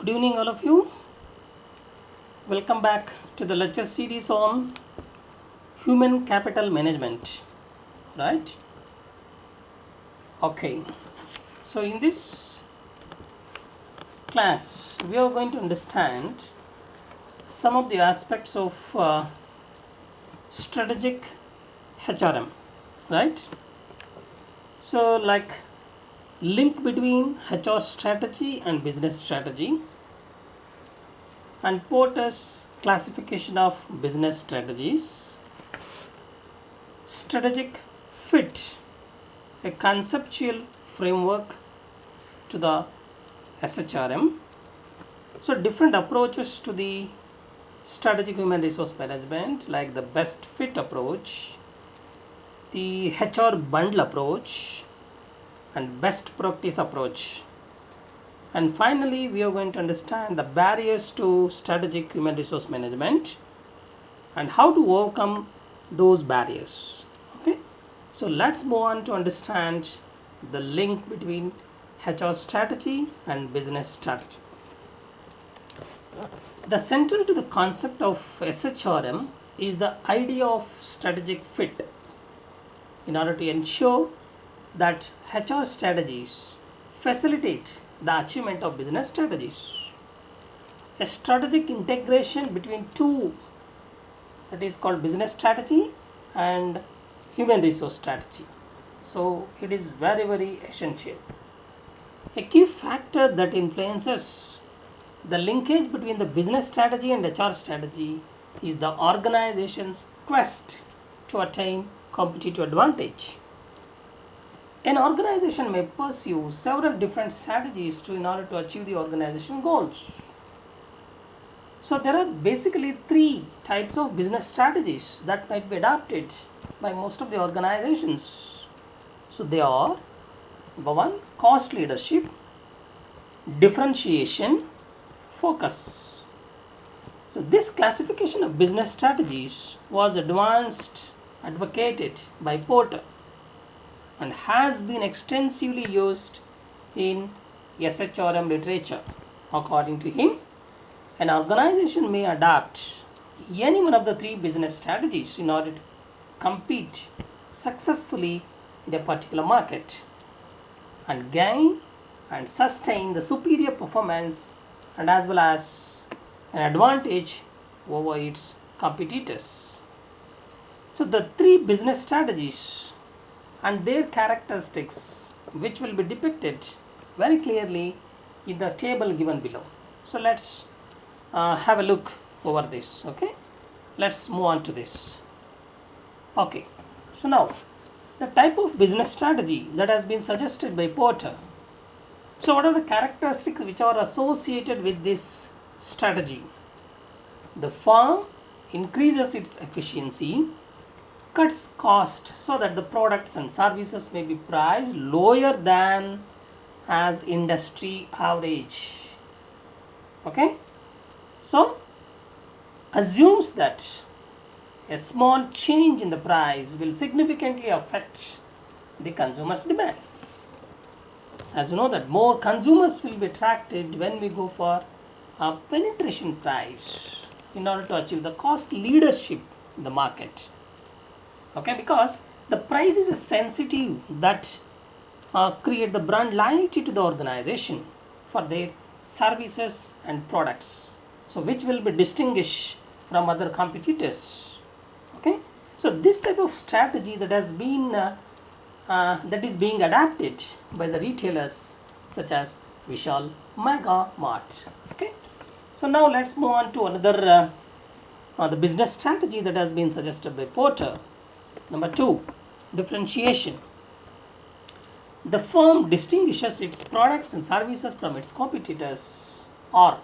Good evening, all of you. Welcome back to the lecture series on human capital management. Right? Okay. So, in this class, we are going to understand some of the aspects of strategic HRM. Right? So, like link between HR strategy and business strategy, and Porter's classification of business strategies, strategic fit, a conceptual framework to the SHRM. So, different approaches to the strategic human resource management, like the best fit approach, the HR bundle approach, and best practice approach. And finally, we are going to understand the barriers to strategic human resource management and how to overcome those barriers. Okay, so let's move on to understand the link between HR strategy and business strategy. The central to the concept of SHRM is the idea of strategic fit in order to ensure that HR strategies facilitate the achievement of business strategies. A strategic integration between two, that is called business strategy and human resource strategy. So it is very essential. A key factor that influences the linkage between the business strategy and HR strategy is the organization's quest to attain competitive advantage. An organization may pursue several different strategies in order to achieve the organization goals. So there are basically three types of business strategies that might be adopted by most of the organizations. So they are: number one, cost leadership, differentiation, focus. So this classification of business strategies was advocated by Porter and has been extensively used in SHRM literature. According to him, an organization may adopt any one of the three business strategies in order to compete successfully in a particular market and gain and sustain the superior performance and as well as an advantage over its competitors. So the three business strategies and their characteristics, which will be depicted very clearly in the table given below. So let's have a look over this. Okay, let's move on to this. Okay, so now the type of business strategy that has been suggested by Porter. So what are the characteristics which are associated with this strategy? The firm increases its efficiency, cuts cost so that the products and services may be priced lower than as industry average. Okay, so assumes that a small change in the price will significantly affect the consumer's demand. As you know that more consumers will be attracted when we go for a penetration price in order to achieve the cost leadership in the market. Okay, because the price is a sensitive that create the brand loyalty to the organization for their services and products, so which will be distinguished from other competitors. Okay, so this type of strategy that has been that is being adapted by the retailers such as Vishal Mega Mart. Okay, so now let's move on to another the business strategy that has been suggested by Porter. Number two, differentiation. The firm distinguishes its products and services from its competitors, or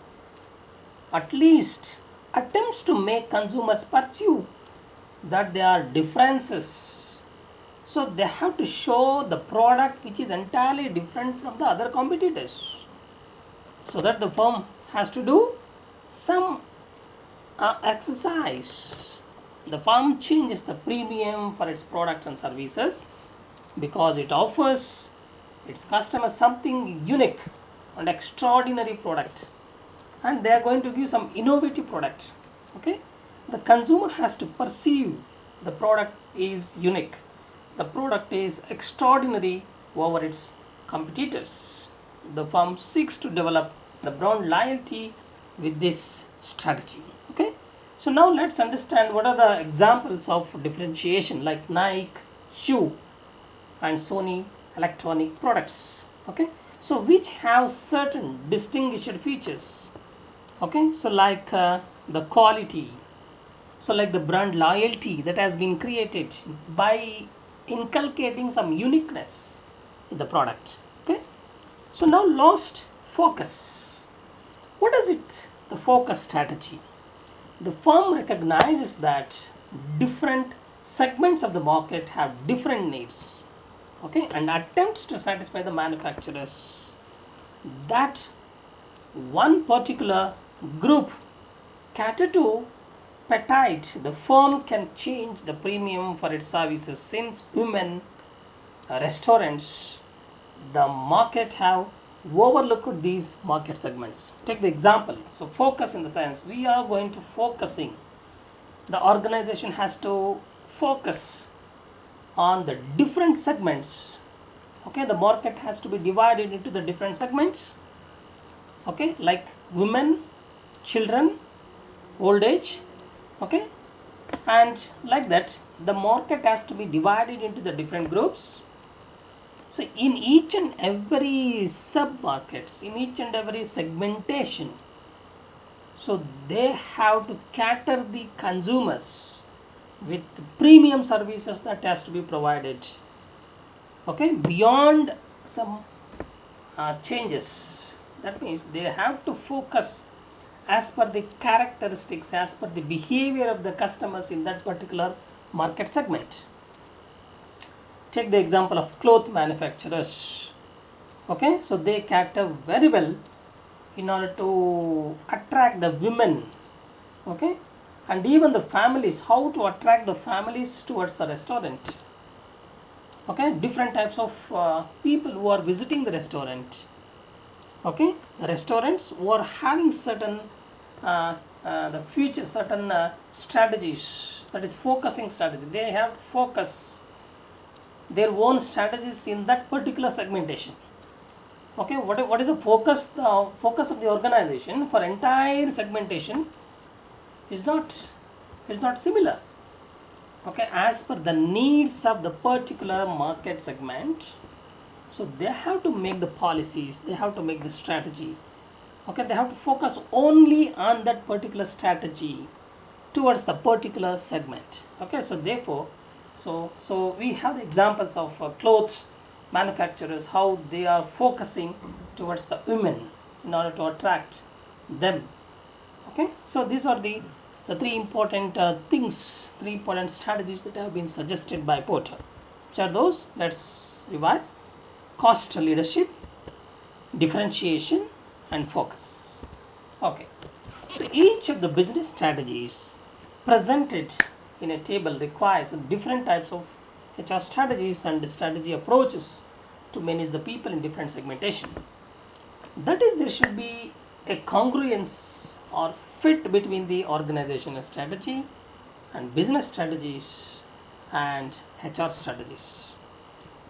at least attempts to make consumers perceive that there are differences. So they have to show the product which is entirely different from the other competitors, so that the firm has to do some exercise. The firm changes the premium for its products and services because it offers its customers something unique and extraordinary product and they are going to give some innovative product. Okay, the consumer has to perceive the product is unique, the product is extraordinary over its competitors. The firm seeks to develop the brand loyalty with this strategy. Okay, so now let's understand what are the examples of differentiation like Nike shoe and Sony electronic products. Okay, so which have certain distinguished features. Okay, so like the quality, so like the brand loyalty that has been created by inculcating some uniqueness in the product. Okay, so now lost focus. What is it? The focus strategy. The firm recognizes that different segments of the market have different needs. Okay, and attempts to satisfy the manufacturers that one particular group cater to petite. The firm can change the premium for its services since women restaurants the market have overlooked these market segments. Take the example. So focus in the sense we are going to focusing. The organization has to focus on the different segments. Okay, the market has to be divided into the different segments. Okay, like women, children, old age. Okay, and like that the market has to be divided into the different groups. So in each and every sub markets, in each and every segmentation, so they have to cater the consumers with premium services that has to be provided. Okay, beyond some changes, that means they have to focus as per the characteristics, as per the behavior of the customers in that particular market segment. Take the example of cloth manufacturers. Okay, so they cater very well in order to attract the women. Okay, and even the families, how to attract the families towards the restaurant. Okay, different types of people who are visiting the restaurant. Okay, the restaurants who are having certain the future certain strategies, that is focusing strategy. They have to focus their own strategies in that particular segmentation. Okay, what is the focus? The focus of the organization for entire segmentation is not similar. Okay, as per the needs of the particular market segment. So they have to make the policies, they have to make the strategy. Okay, they have to focus only on that particular strategy towards the particular segment. Okay, so therefore, so we have the examples of clothes manufacturers, how they are focusing towards the women in order to attract them. Okay, so these are the three important things, three important strategies that have been suggested by Porter. Which are those? Let's revise. Cost leadership, differentiation, and focus. Okay, so each of the business strategies presented in a table requires different types of HR strategies and strategy approaches to manage the people in different segmentation. That is, there should be a congruence or fit between the organizational strategy and business strategies and HR strategies.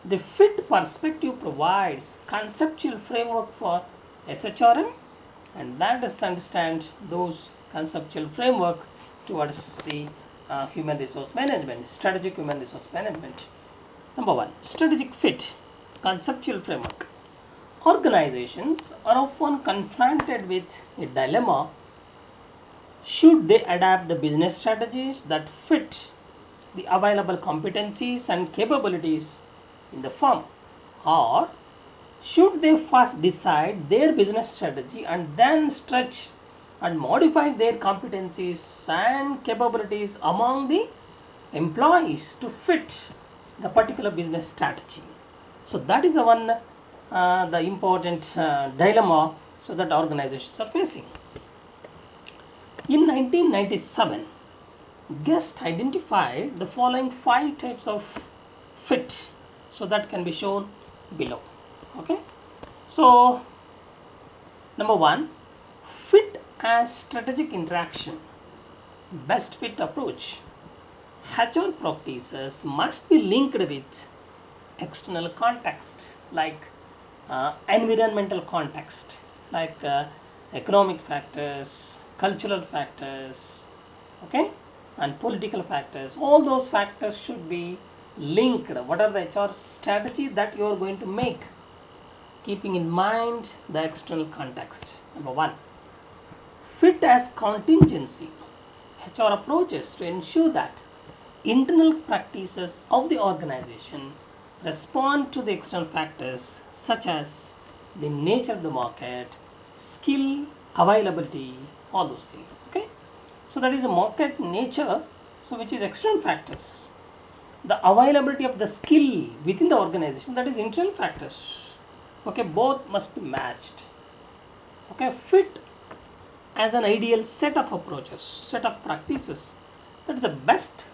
The fit perspective provides conceptual framework for SHRM, and that is to understand those conceptual framework towards the human resource management, strategic human resource management. Number one, strategic fit, conceptual framework. Organizations are often confronted with a dilemma. Should they adapt the business strategies that fit the available competencies and capabilities in the firm, or should they first decide their business strategy and then stretch and modify their competencies and capabilities among the employees to fit the particular business strategy? So that is the one the important dilemma so that organizations are facing. In 1997, Guest identified the following 5 types of fit, so that can be shown below. Okay, so number one, fit as strategic interaction, best fit approach, HR practices must be linked with external context like environmental context, like economic factors, cultural factors, okay, and political factors. All those factors should be linked. What are the HR strategy that you are going to make, keeping in mind the external context? Number one, fit as contingency. HR approaches to ensure that internal practices of the organization respond to the external factors such as the nature of the market, skill availability, all those things. Okay, so that is a market nature, so which is external factors. The availability of the skill within the organization, that is internal factors. Okay, both must be matched. Okay, fit as an ideal set of approaches, set of practices. That is the best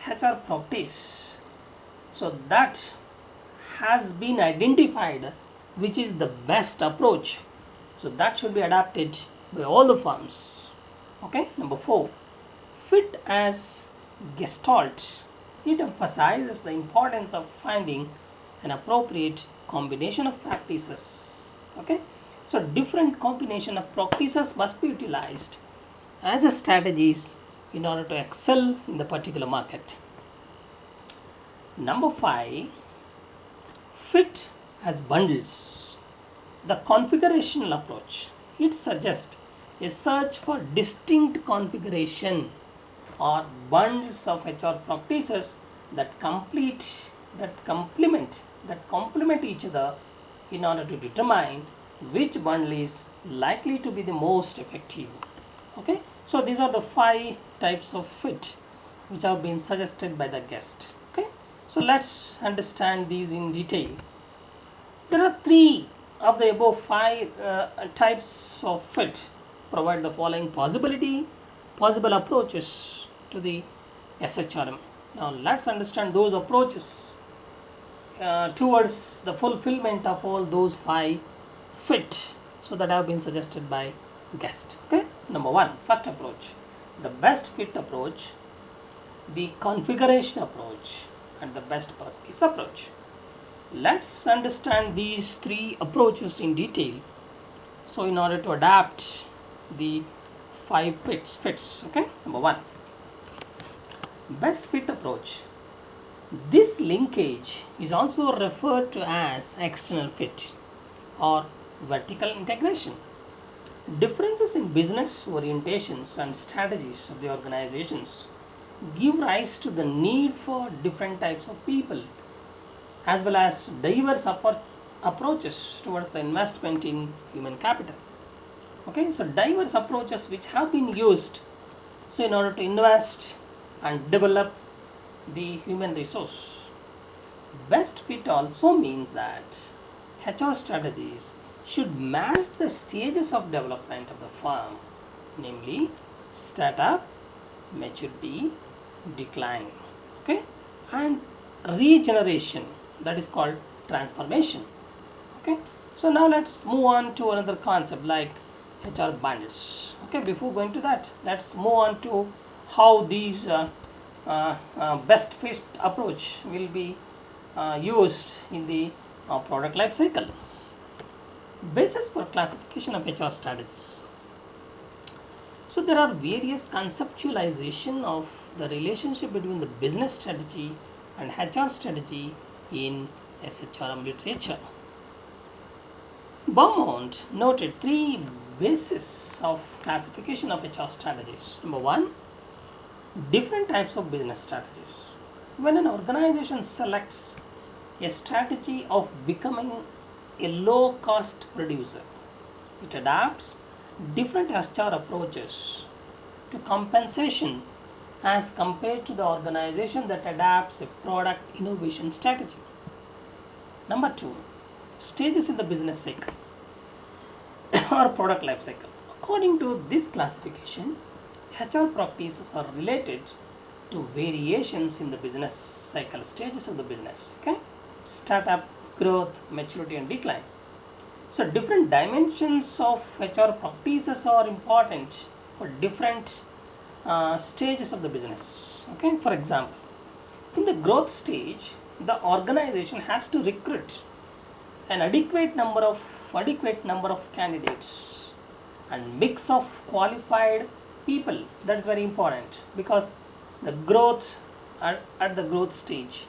HR practice. So that has been identified which is the best approach. So that should be adapted by all the firms. Okay, number four, fit as gestalt. It emphasizes the importance of finding an appropriate combination of practices. Okay, so different combination of practices must be utilized as a strategies in order to excel in the particular market. Number five, fit as bundles. The configurational approach, it suggests a search for distinct configuration or bundles of HR practices that complement each other in order to determine which bundle is likely to be the most effective. Okay, so these are the five types of fit which have been suggested by the guest. Okay, so let's understand these in detail. There are three of the above five types of fit provide the following possible approaches to the SHRM. Now let's understand those approaches towards the fulfillment of all those five fit, so that have been suggested by guest. Okay, number one, first approach, the best fit approach, the configuration approach, and the best practice approach. Let's understand these three approaches in detail. So in order to adapt the five fits. Okay, number one, best fit approach. This linkage is also referred to as external fit or vertical integration. Differences in business orientations and strategies of the organizations give rise to the need for different types of people as well as diverse approaches towards the investment in human capital. Okay, so diverse approaches which have been used so in order to invest and develop the human resource. Best fit also means that HR strategies should match the stages of development of the firm, namely startup, maturity, decline, okay, and regeneration, that is called transformation. Okay, so now let's move on to another concept like HR bundles. Okay, before going to that, let's move on to how these best fit approach will be used in the product life cycle. Basis for classification of HR strategies. So there are various conceptualization of the relationship between the business strategy and HR strategy in SHRM literature. Beaumont noted three bases of classification of HR strategies. Number one, different types of business strategies. When an organization selects a strategy of becoming a low cost producer, it adapts different HR approaches to compensation as compared to the organization that adapts a product innovation strategy. Number two, stages in the business cycle or product life cycle. According to this classification, HR practices are related to variations in the business cycle stages of the business. Okay, startup, growth, maturity, and decline. So different dimensions of HR practices are important for different stages of the business. Okay, for example, in the growth stage, the organization has to recruit an adequate number of candidates and mix of qualified people. That's very important because the growth at the growth stage.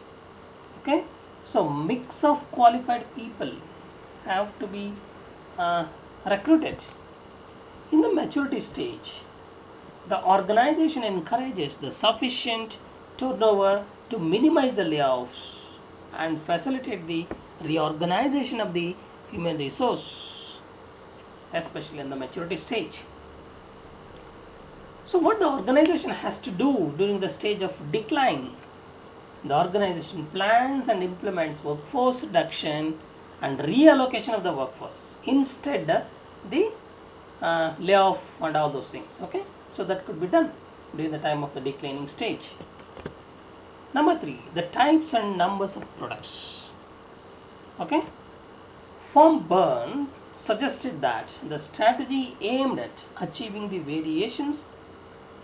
Okay, so mix of qualified people have to be uh, recruited. In the maturity stage, the organization encourages the sufficient turnover to minimize the layoffs and facilitate the reorganization of the human resource, especially in the maturity stage. So, what the organization has to do during the stage of decline? The organization plans and implements workforce reduction and reallocation of the workforce. Instead, the layoff and all those things. Okay, so that could be done during the time of the declining stage. Number three, the types and numbers of products. Okay, Firm Burn suggested that the strategy aimed at achieving the variations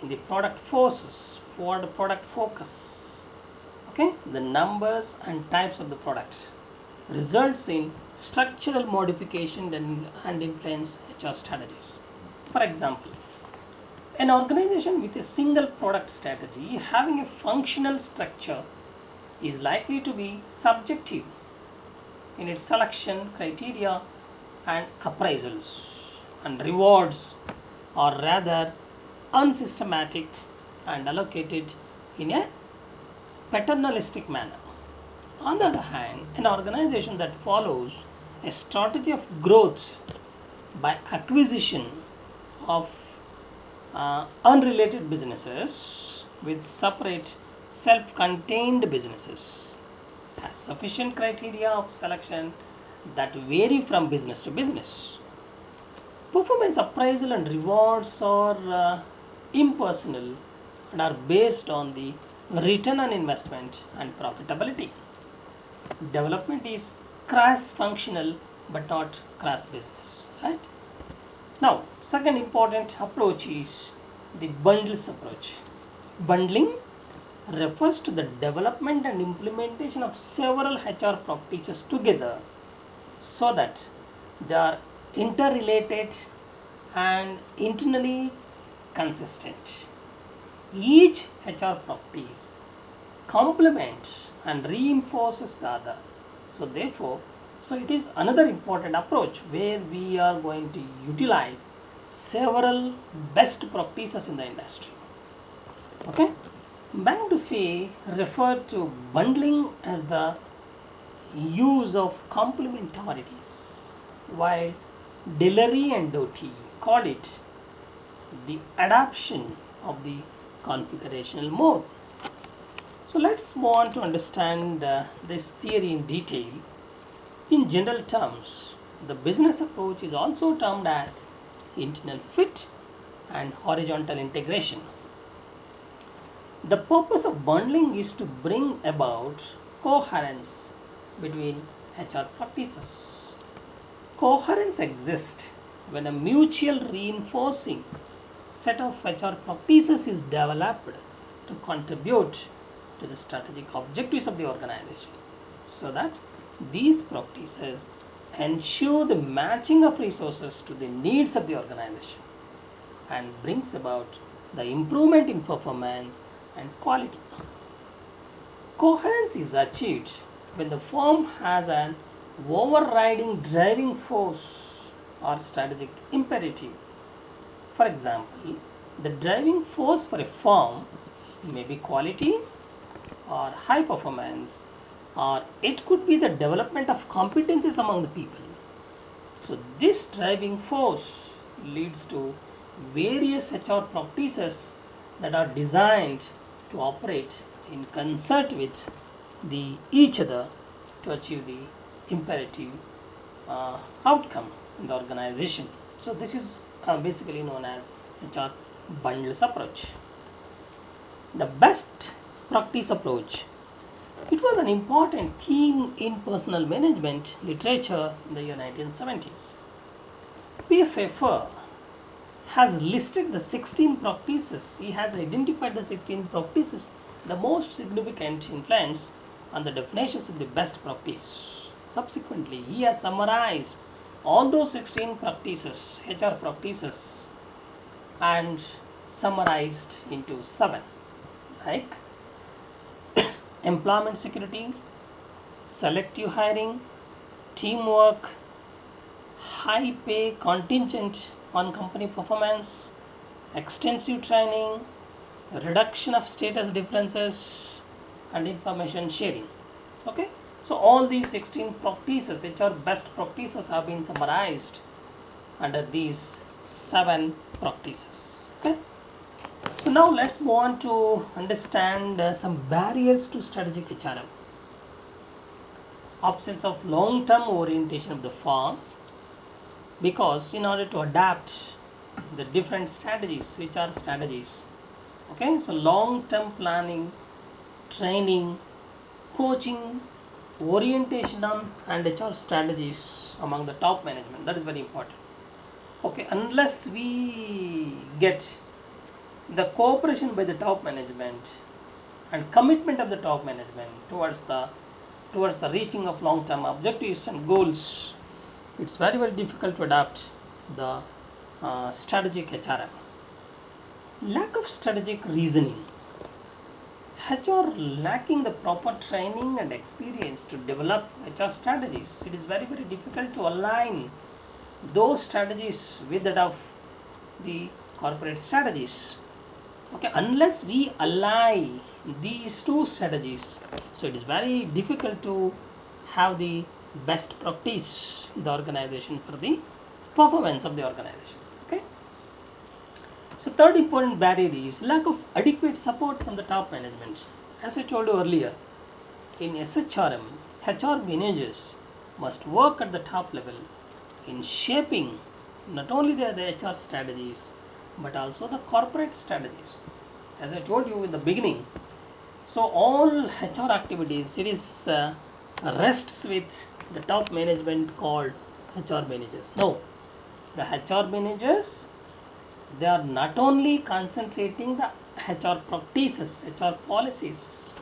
in the product forces for the product focus. Okay, the numbers and types of the products results in structural modification and influence HR strategies. For example, an organization with a single product strategy having a functional structure is likely to be subjective in its selection criteria and appraisals, and rewards are rather unsystematic and allocated in a paternalistic manner. On the other hand, an organization that follows a strategy of growth by acquisition of unrelated businesses with separate self contained businesses has sufficient criteria of selection that vary from business to business. Performance appraisal and rewards are impersonal and are based on the return on investment and profitability. Development is cross functional but not cross business, right? Now, second important approach is the bundles approach. Bundling refers to the development and implementation of several HR practices together so that they are interrelated and internally consistent. Each HR practice complements and reinforces the other. So therefore, so it is another important approach where we are going to utilize several best practices in the industry. Okay, McDuffie referred to bundling as the use of complementarities, while Dillery and Doty call it the adoption of the configurational mode. So let's move on to understand this theory in detail. In general terms, the business approach is also termed as internal fit and horizontal integration. The purpose of bundling is to bring about coherence between HR practices. Coherence exists when a mutual reinforcing set of HR practices is developed to contribute to the strategic objectives of the organization, so that these practices ensure the matching of resources to the needs of the organization and brings about the improvement in performance and quality. Coherence is achieved when the firm has an overriding driving force or strategic imperative. For example, the driving force for a firm may be quality or high performance, or it could be the development of competencies among the people. So, this driving force leads to various HR practices that are designed to operate in concert with the each other to achieve the imperative outcome in the organization. So, this is basically known as HR bundles approach. The best practice approach It was an important theme in personal management literature in the year 1970s. PFFer has listed the 16 practices. He has identified the 16 practices, the most significant influence on the definitions of the best practice. Subsequently, he has summarized all those 16 practices, HR practices, and summarized into 7, like employment security, selective hiring, teamwork, high pay contingent on company performance, extensive training, reduction of status differences, and information sharing. Okay, so all these 16 practices, which are best practices, have been summarized under these 7 practices. Okay, so now let's move on to understand some barriers to strategic HRM. Absence of long-term orientation of the firm, because in order to adapt the different strategies, which are strategies, okay, so long-term planning, training, coaching, orientation on and HR strategies among the top management, that is very important. Okay, unless we get the cooperation by the top management and commitment of the top management towards the reaching of long-term objectives and goals, it's very difficult to adapt the strategic HRM. Lack of strategic reasoning. HR lacking the proper training and experience to develop HR strategies. It is very difficult to align those strategies with that of the corporate strategies. Okay, unless we align these two strategies, so it is very difficult to have the best practice in the organization for the performance of the organization. Okay, so third important barrier is lack of adequate support from the top management. As I told you earlier, in SHRM, HR managers must work at the top level in shaping not only the HR strategies but also the corporate strategies. As I told you in the beginning, so all HR activities, it is rests with the top management called HR managers. No, the HR managers, they are not only concentrating the HR practices, HR policies,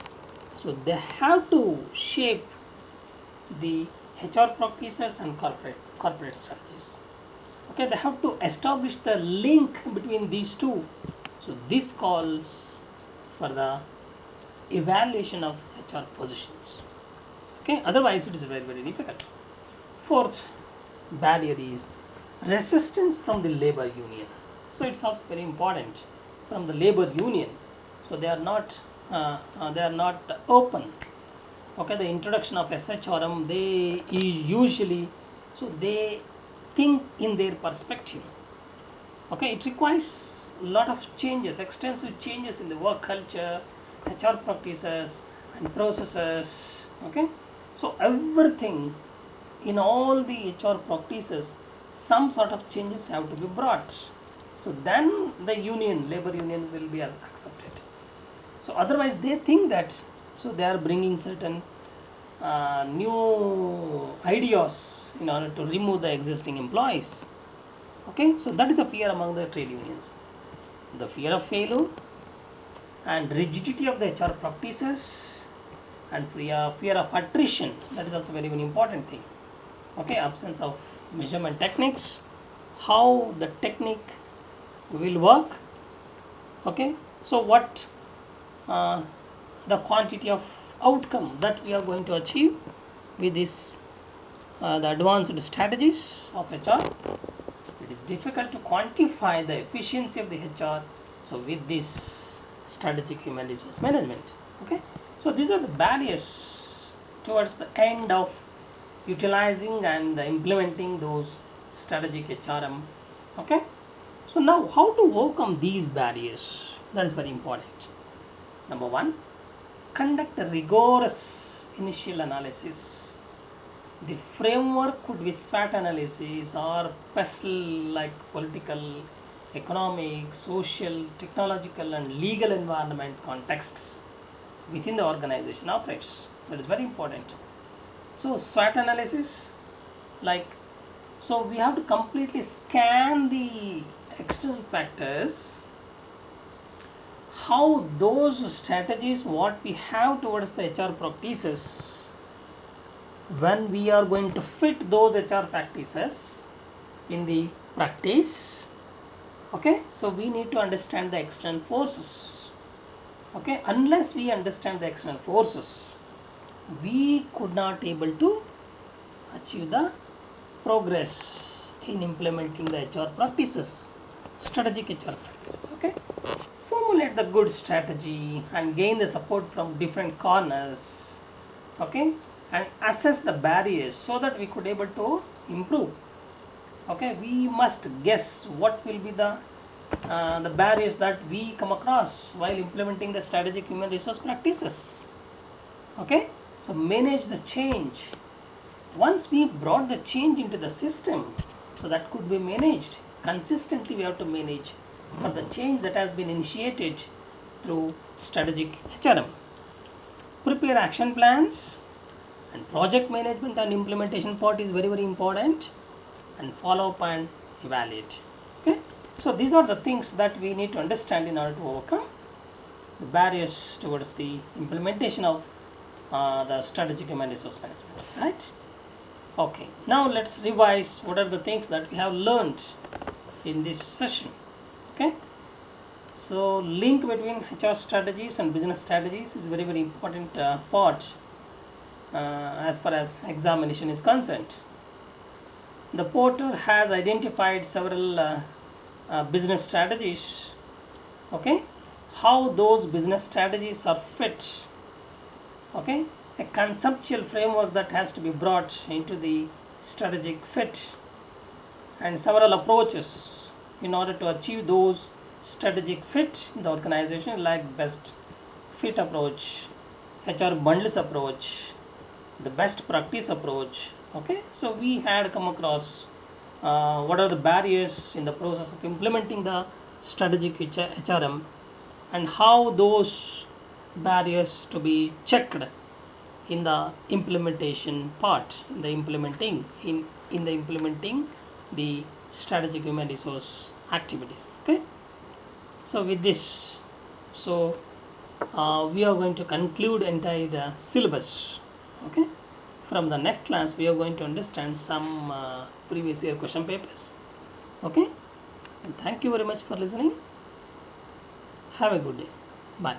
so they have to shape the HR practices and corporate strategies. Okay, they have to establish the link between these two. So this calls for the evaluation of HR positions. Okay, otherwise it is very difficult. Fourth barrier is resistance from the labor union. So it's also very important from the labor union. So they are not open. Okay, the introduction of SHRM, they usually, so they think in their perspective. Okay, it requires a lot of changes, extensive changes in the work culture, HR practices and processes. Okay, so everything in all the HR practices, some sort of changes have to be brought. So then the union, labor union, will be accepted. So otherwise they think that, so they are bringing certain new ideas in order to remove the existing employees. Okay, so that is a fear among the trade unions, the fear of failure and rigidity of the HR practices and fear of attrition. That is also very important thing. Okay, absence of measurement techniques, how the technique will work. Okay, so what the quantity of outcome that we are going to achieve with this the advanced strategies of HR. It is difficult to quantify the efficiency of the HR. So with this strategic human resource management. Okay, so these are the barriers towards the end of utilizing and implementing those strategic HRM. Okay, so now how to overcome these barriers, that is very important. Number one, conduct a rigorous initial analysis. The framework could be SWOT analysis or PESTLE, like political, economic, social, technological and legal environment contexts. within the organization operates. That is very important. So SWOT analysis, like, so we have to completely scan the external factors, how those strategies what we have towards the HR practices, when we are going to fit those HR practices in the practice. Okay, so we need to understand the external forces. Okay, unless we understand the external forces, we could not able to achieve the progress in implementing the HR practices, strategic HR practices. Okay, formulate the good strategy and gain the support from different corners. Okay, and assess the barriers so that we could able to improve. Okay, we must guess what will be the barriers that we come across while implementing the strategic human resource practices. Okay, so manage the change. Once we brought the change into the system, so that could be managed consistently. We have to manage for the change that has been initiated through strategic HRM. Prepare action plans, and project management and implementation part is very important, and follow up and evaluate. Okay, so these are the things that we need to understand in order to overcome the barriers towards the implementation of the strategic human resource management, right? Okay, now let's revise what are the things that we have learned in this session. Okay, so link between HR strategies and business strategies is very important part as far as examination is concerned. The porter has identified several business strategies. Okay, how those business strategies are fit. Okay, a conceptual framework that has to be brought into the strategic fit, and several approaches in order to achieve those strategic fit in the organization, like best fit approach, HR bundles approach, the best practice approach. Okay, so we had come across what are the barriers in the process of implementing the strategic HRM, and how those barriers to be checked in the implementation part, in the implementing the strategic human resource activities. Okay, so with this, so we are going to conclude entire syllabus. Okay, from the next class we are going to understand some previous year question papers. Okay, and thank you very much for listening. Have a good day. Bye.